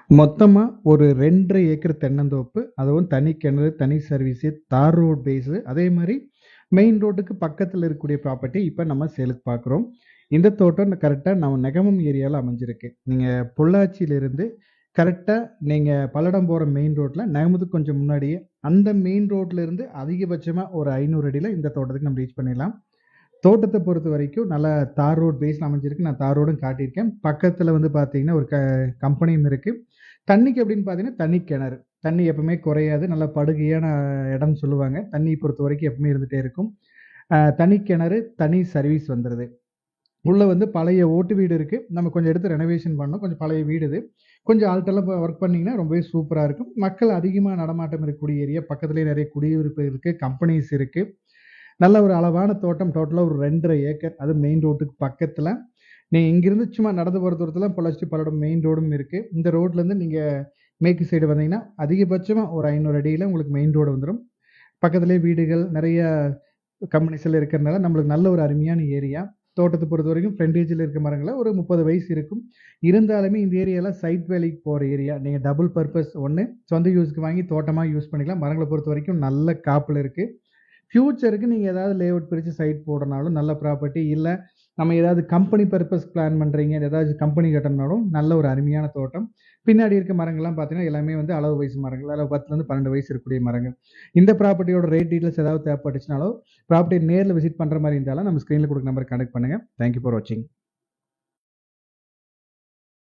மொத்தமா ஒரு 2 1/2 ஏக்கர் தென்னந்தோப்பு. அதுவும் தனி கிணறு, தனி சர்வீஸு, தார் ரோட் பேஸு. அதே மாரி மெயின் ரோட்டுக்கு பக்கத்துல இருக்கக்கூடிய ப்ராப்பர்ட்டி இப்ப நம்ம சேலுக்கு பார்க்குறோம். இந்த தோட்டம் கரெக்ட்டா நம்ம நெகமம் ஏரியால அமைஞ்சிருக்கு. நீங்க பொள்ளாச்சியிலிருந்து கரெக்ட்டா நீங்க பல்லடம் போற மெயின் ரோட்ல நெகமத்துக்கு கொஞ்சம் முன்னாடியே, அந்த மெயின் ரோட்ல இருந்து அதிகபட்சமா ஒரு 500 அடியில இந்த தோட்டத்துக்கு நம்ம ரீச் பண்ணிடலாம். தோட்டத்த பொறுத்தவரைக்கும் நல்லா தார் ரோட் பேஸ்ல அமைஞ்சிருக்கு. நான் தார் ரோடும் காட்டியிருக்கேன். பக்கத்துல வந்து பார்த்தீங்கன்னா, ஒரு கம்பெனியும் இருக்கு. தண்ணிக்கு எப்படின்னு பார்த்தீங்கன்னா, தண்ணி கிணறு. தண்ணி எப்பவுமே குறையாது. நல்லா படுகையான இடம்னு சொல்லுவாங்க. தண்ணி பொறுத்தவரைக்கும் எப்பவுமே இருந்துட்டே இருக்கும். தனி கிணறு, தனி சர்வீஸ் வந்துருது. உள்ள வந்து பழைய ஓட்டு வீடு இருக்கு. நம்ம கொஞ்சம் எடுத்து ரெனோவேஷன் பண்ணோம். கொஞ்சம் பழைய வீடு இது. கொஞ்சம் ஆள்ட்டலாம் ஒர்க் பண்ணீங்கன்னா ரொம்பவே சூப்பரா இருக்கும். மக்கள் அதிகமா நடமாட்டம் இருக்கக்கூடிய ஏரியா. பக்கத்திலேயே நெறைய குடியிருப்பு இருக்கு. கம்பெனிஸ் இருக்கு. நல்ல ஒரு அளவான தோட்டம். டோட்டலா ஒரு 2 1/2 ஏக்கர். அதுவும் மெயின் ரோட்டுக்கு பக்கத்துல. நீங்க இங்கிருந்து சும்மா நடந்து போற தூரத்துல பொள்ளாச்சி பல்லடம் மெயின் ரோடும் இருக்கு. இந்த ரோட்லருந்து நீங்க மேற்கு சைடு வந்தீங்கன்னா, அதிகபட்சமா ஒரு 500 அடியில உங்களுக்கு மெயின் ரோடு வந்துரும். பக்கத்திலேயே வீடுகள், நெறைய கம்பெனிஸ் எல்லாம் இருக்கிறனால நம்மளுக்கு நல்ல ஒரு அருமையான ஏரியா. தோட்டத்த பொறுத்தவரைக்கும் ஃப்ரண்டேஜ்ல இருக்க மரங்கள ஒரு 30 வயசு இருக்கும். இருந்தாலுமே இந்த ஏரியாலாம் சைட் வேலைக்கு போற ஏரியா. நீங்க டபுள் பர்ப்பஸ் ஒண்ணு சொந்த யூஸ்க்கு வாங்கி தோட்டமா யூஸ் பண்ணிக்கலாம். மரங்கள பொறுத்தவரைக்கும் நல்ல காப்புல இருக்கு. ஃபியூச்சருக்கு நீங்க ஏதாவது லேஅவுட் பிரிச்சு சைட் போடனாலும் நல்ல ப்ராப்பர்ட்டி. இல்ல நம்ம ஏதாவது கம்பெனி பர்ப்பஸ் பிளான் பண்றீங்க. ஏதாச்சும் கம்பெனி கட்டணும்னாலும் நல்ல ஒரு அருமையான தோட்டம். பின்னாடி இருக்க மரங்கள்லாம் பார்த்தீங்கன்னா, எல்லாமே வந்து அளவு வயசு மரங்கள். அதில 10லருந்து 12 வயசு இருக்கக்கூடிய மரங்கள். இந்த ப்ராப்பர்ட்டியோட ரேட் டீட்டெயில்ஸ் ஏதாவது தேவைப்பட்டுச்சுனாலோ, ப்ராப்பர்ட்டிய நேர்ல விசிட் பண்ற மாரி இருந்தாலும் நம்ம ஸ்க்ரீன்ல குடுக்குற நம்பருக்கு கான்டாக்ட் பண்ணுங்க. தேங்க் யூ ஃபார் வாட்சிங்.